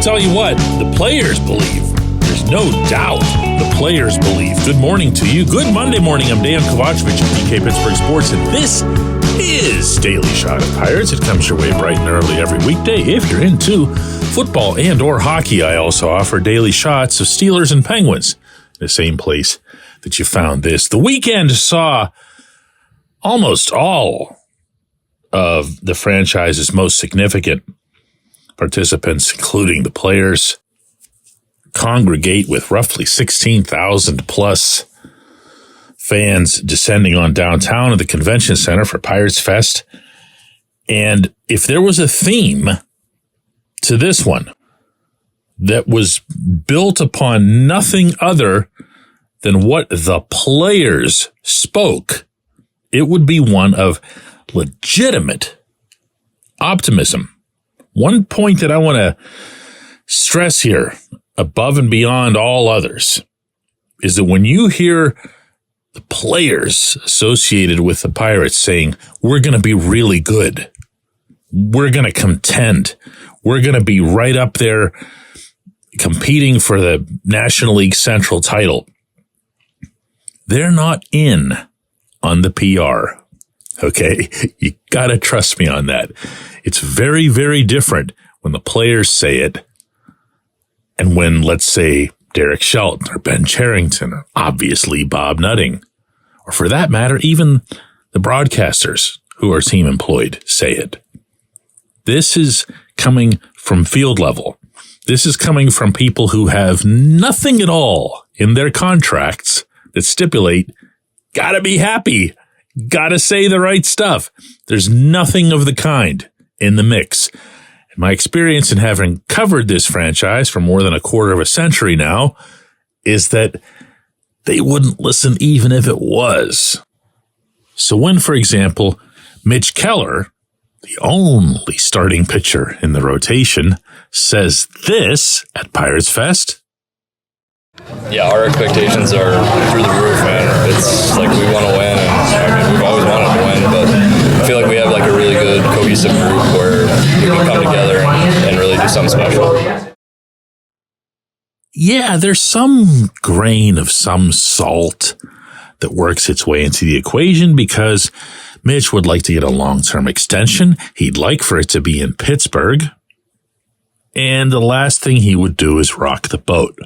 I'll tell you what, the players believe. There's no doubt the players believe. Good morning to you. Good Monday morning. I'm Dejan Kovacevic of DK Pittsburgh Sports, and this is Daily Shot of Pirates. It comes your way bright and early every weekday. If you're into football and or hockey, I also offer daily shots of Steelers and Penguins, the same place that you found this. The weekend saw almost all of the franchise's most significant participants, including the players, congregate with roughly 16,000 plus fans descending on downtown at the convention center for Pirates Fest. And if there was a theme to this one that was built upon nothing other than what the players spoke, it would be one of legitimate optimism. One point that I want to stress here, above and beyond all others, is that when you hear the players associated with the Pirates saying, we're going to be really good, we're going to contend, we're going to be right up there competing for the National League Central title, they're not in on the PR. Okay? You got to trust me on that. It's very, very different when the players say it and when, let's say, Derek Shelton or Ben Cherington or obviously Bob Nutting, or for that matter, even the broadcasters who are team employed say it. This is coming from field level. This is coming from people who have nothing at all in their contracts that stipulate, gotta be happy, gotta say the right stuff. There's nothing of the kind in the mix. And my experience in having covered this franchise for more than a quarter of a century now is that they wouldn't listen even if it was. So when, for example, Mitch Keller, the only starting pitcher in the rotation, says this at Pirates Fest. Yeah, our expectations are through the roof, man. It's like we want to win, and we've always wanted to win, but I feel like we have like a really good cohesive group where we can come together and really do something special. Yeah, there's some grain of some salt that works its way into the equation because Mitch would like to get a long-term extension. He'd like for it to be in Pittsburgh. And the last thing he would do is rock the boat.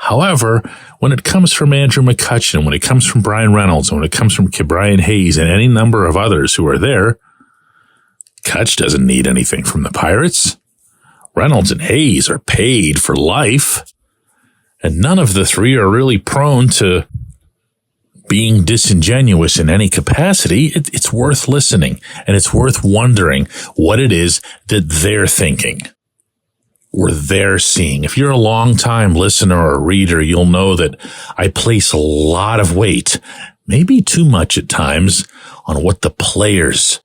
However, when it comes from Andrew McCutchen, when it comes from Brian Reynolds, and when it comes from Brian Hayes and any number of others who are there, Kutch doesn't need anything from the Pirates. Reynolds and Hayes are paid for life. And none of the three are really prone to being disingenuous in any capacity. It's worth listening, and it's worth wondering what it is that they're thinking or they're seeing. If you're a long-time listener or reader, you'll know that I place a lot of weight, maybe too much at times, on what the players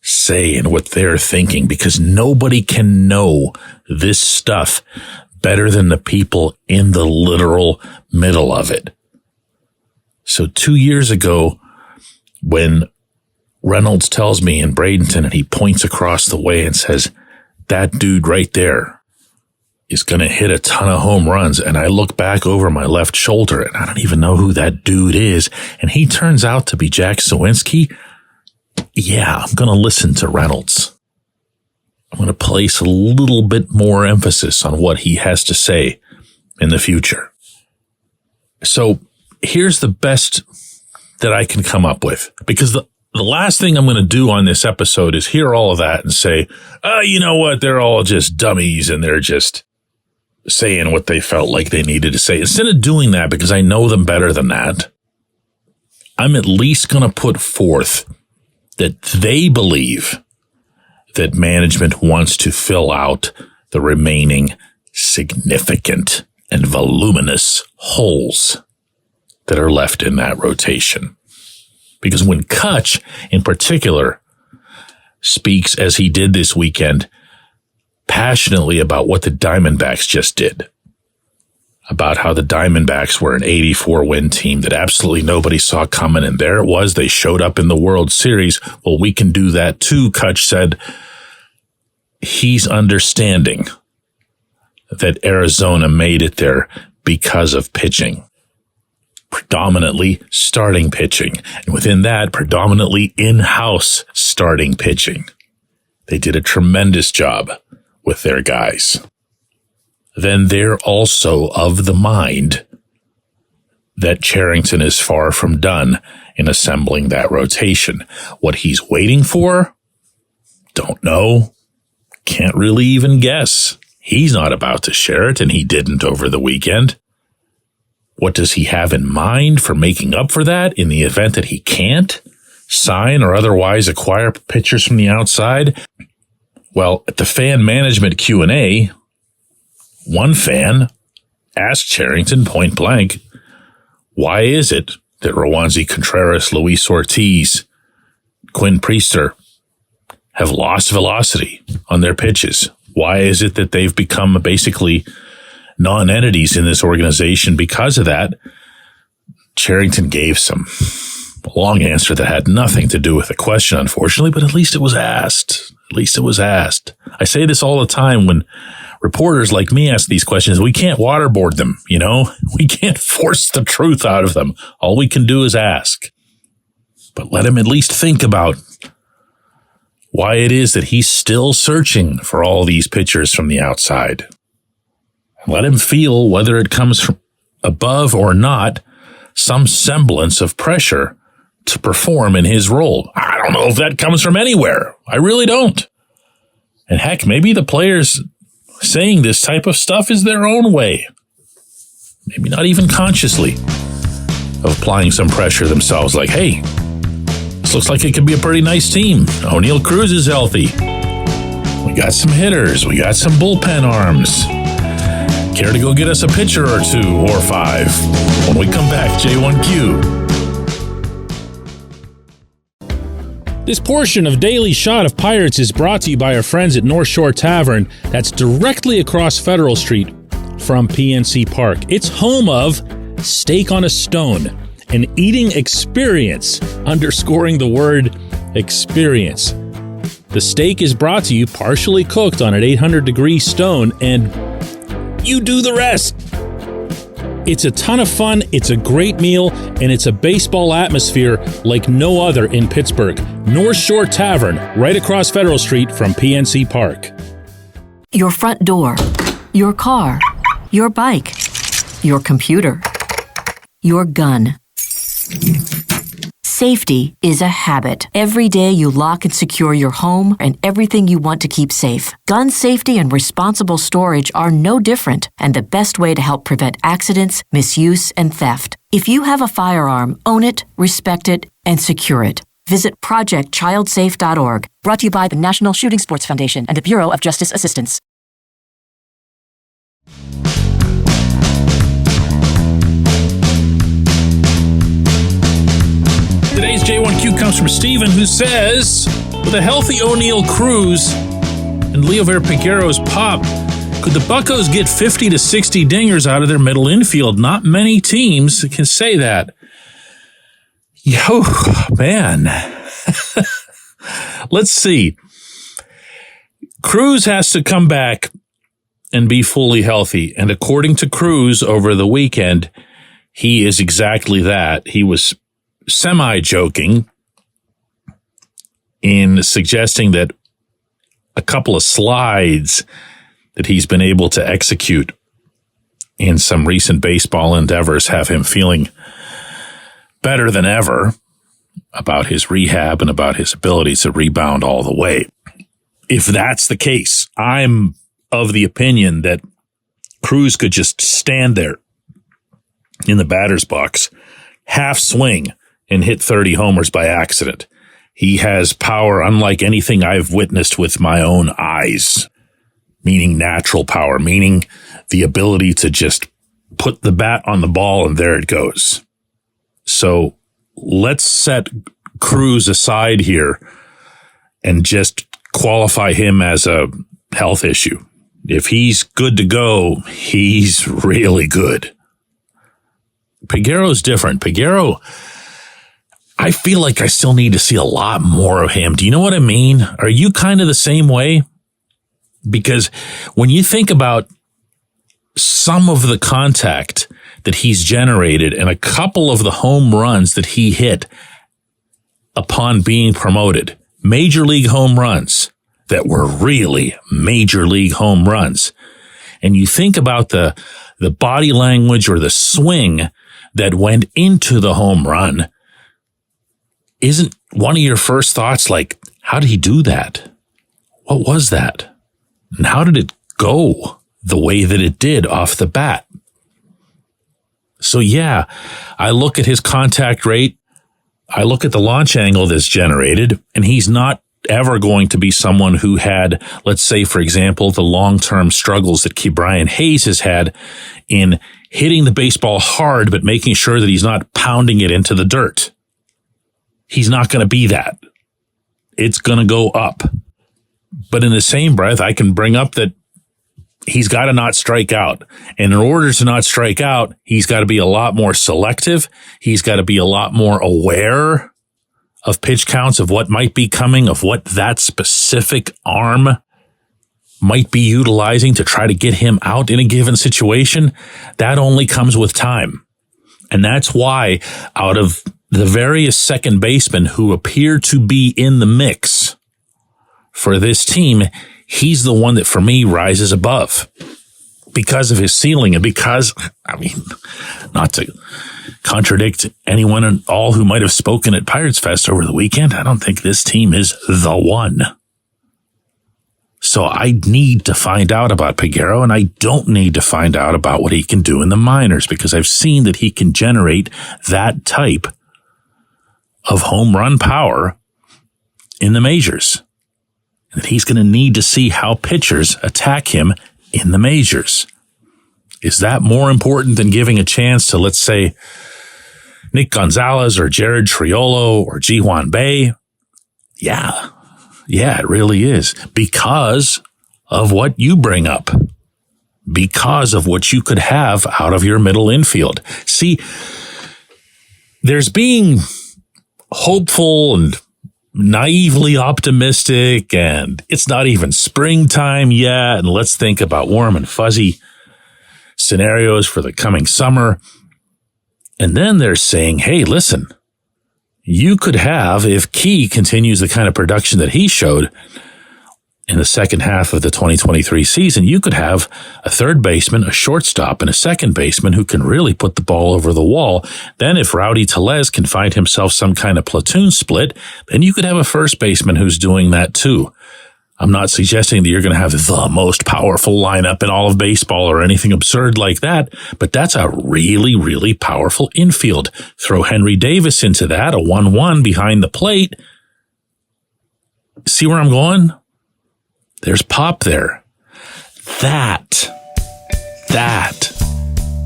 say and what they're thinking, because nobody can know this stuff better than the people in the literal middle of it. So 2 years ago, when Reynolds tells me in Bradenton and he points across the way and says, that dude right there is going to hit a ton of home runs, and I look back over my left shoulder and I don't even know who that dude is, and he turns out to be Jack Sawinski, yeah, I'm going to listen to Reynolds. I'm going to place a little bit more emphasis on what he has to say in the future. So here's the best that I can come up with, because the last thing I'm going to do on this episode is hear all of that and say, oh, you know what? They're all just dummies and they're just saying what they felt like they needed to say. Instead of doing that, because I know them better than that, I'm at least going to put forth that they believe that management wants to fill out the remaining significant and voluminous holes that are left in that rotation. Because when Kutch, in particular, speaks, as he did this weekend, passionately about what the Diamondbacks just did, about how the Diamondbacks were an 84-win team that absolutely nobody saw coming, and there it was, they showed up in the World Series. Well, we can do that too, Kutch said. He's understanding that Arizona made it there because of pitching. Predominantly starting pitching. And within that, predominantly in-house starting pitching. They did a tremendous job with their guys. Then they're also of the mind that Cherington is far from done in assembling that rotation. What he's waiting for? Don't know. Can't really even guess. He's not about to share it, and he didn't over the weekend. What does he have in mind for making up for that in the event that he can't sign or otherwise acquire pitchers from the outside? Well, at the fan management Q&A, one fan asked Cherington point blank, why is it that Rowanzi Contreras, Luis Ortiz, Quinn Priester have lost velocity on their pitches? Why is it that they've become basically non-entities in this organization because of that? Cherington gave some long answer that had nothing to do with the question, unfortunately, but at least it was asked. At least it was asked. I say this all the time when reporters like me ask these questions. We can't waterboard them, you know? We can't force the truth out of them. All we can do is ask. But let him at least think about why it is that he's still searching for all these pitchers from the outside. Let him feel, whether it comes from above or not, some semblance of pressure to perform in his role. I don't know if that comes from anywhere. I really don't. And heck, maybe the players saying this type of stuff is their own way. Maybe not even consciously of applying some pressure themselves, like, hey, this looks like it could be a pretty nice team. O'Neal Cruz is healthy. We got some hitters. We got some bullpen arms. Care to go get us a pitcher or two or five? When we come back, J1Q. This portion of Daily Shot of Pirates is brought to you by our friends at North Shore Tavern, that's directly across Federal Street from PNC Park. It's home of Steak on a Stone, an eating experience, underscoring the word experience. The steak is brought to you partially cooked on an 800-degree stone, and you do the rest. It's a ton of fun, it's a great meal, and it's a baseball atmosphere like no other in Pittsburgh. North Shore Tavern, right across Federal Street from PNC Park. Your front door, your car, your bike, your computer, your gun. Safety is a habit. Every day you lock and secure your home and everything you want to keep safe. Gun safety and responsible storage are no different, and the best way to help prevent accidents, misuse, and theft. If you have a firearm, own it, respect it, and secure it. Visit ProjectChildSafe.org. Brought to you by the National Shooting Sports Foundation and the Bureau of Justice Assistance. Today's J1Q comes from Steven, who says, with a healthy O'Neal Cruz and Leover Peguero's pop, could the Buccos get 50 to 60 dingers out of their middle infield? Not many teams can say that. Yo, man. Let's see. Cruz has to come back and be fully healthy. And according to Cruz over the weekend, he is exactly that. He was semi-joking in suggesting that a couple of slides that he's been able to execute in some recent baseball endeavors have him feeling better than ever about his rehab and about his ability to rebound all the way. If that's the case, I'm of the opinion that Cruz could just stand there in the batter's box, half swing, and hit 30 homers by accident. He has power unlike anything I've witnessed with my own eyes, meaning natural power, meaning the ability to just put the bat on the ball and there it goes. So let's set Cruz aside here and just qualify him as a health issue. If he's good to go, he's really good. Peguero's different. Peguero, I feel like I still need to see a lot more of him. Do you know what I mean? Are you kind of the same way? Because when you think about some of the contact that he's generated and a couple of the home runs that he hit upon being promoted, major league home runs that were really major league home runs, and you think about the body language or the swing that went into the home run, isn't one of your first thoughts like, how did he do that? What was that? And how did it go the way that it did off the bat? So yeah, I look at his contact rate, I look at the launch angle that's generated, and he's not ever going to be someone who had, let's say, for example, the long-term struggles that Ke'Bryan Hayes has had in hitting the baseball hard, but making sure that he's not pounding it into the dirt. He's not going to be that. It's going to go up. But in the same breath, I can bring up that he's got to not strike out. And in order to not strike out, he's got to be a lot more selective. He's got to be a lot more aware of pitch counts, of what might be coming, of what that specific arm might be utilizing to try to get him out in a given situation. That only comes with time. And that's why out of the various second basemen who appear to be in the mix for this team, he's the one that for me rises above because of his ceiling and because, not to contradict anyone and all who might have spoken at Pirates Fest over the weekend, I don't think this team is the one. So I need to find out about Peguero, and I don't need to find out about what he can do in the minors because I've seen that he can generate that type of home run power in the majors. And that he's going to need to see how pitchers attack him in the majors. Is that more important than giving a chance to, let's say, Nick Gonzalez or Jared Triolo or Ji-Hwan Bae? Yeah, it really is. Because of what you bring up. Because of what you could have out of your middle infield. See, there's being hopeful and naively optimistic, and it's not even springtime yet, and let's think about warm and fuzzy scenarios for the coming summer. And then they're saying, hey, listen, you could have, if Key continues the kind of production that he showed in the second half of the 2023 season, you could have a third baseman, a shortstop, and a second baseman who can really put the ball over the wall. Then if Rowdy Tellez can find himself some kind of platoon split, then you could have a first baseman who's doing that too. I'm not suggesting that you're going to have the most powerful lineup in all of baseball or anything absurd like that, but that's a really, really powerful infield. Throw Henry Davis into that, a 1-1 behind the plate. See where I'm going? There's pop there. That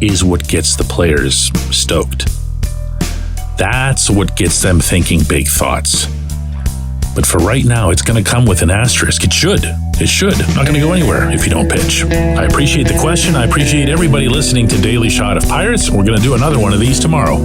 is what gets the players stoked. That's what gets them thinking big thoughts. But for right now, it's going to come with an asterisk. It should. Not going to go anywhere if you don't pitch. I appreciate the question. I appreciate everybody listening to Daily Shot of Pirates. We're going to do another one of these tomorrow.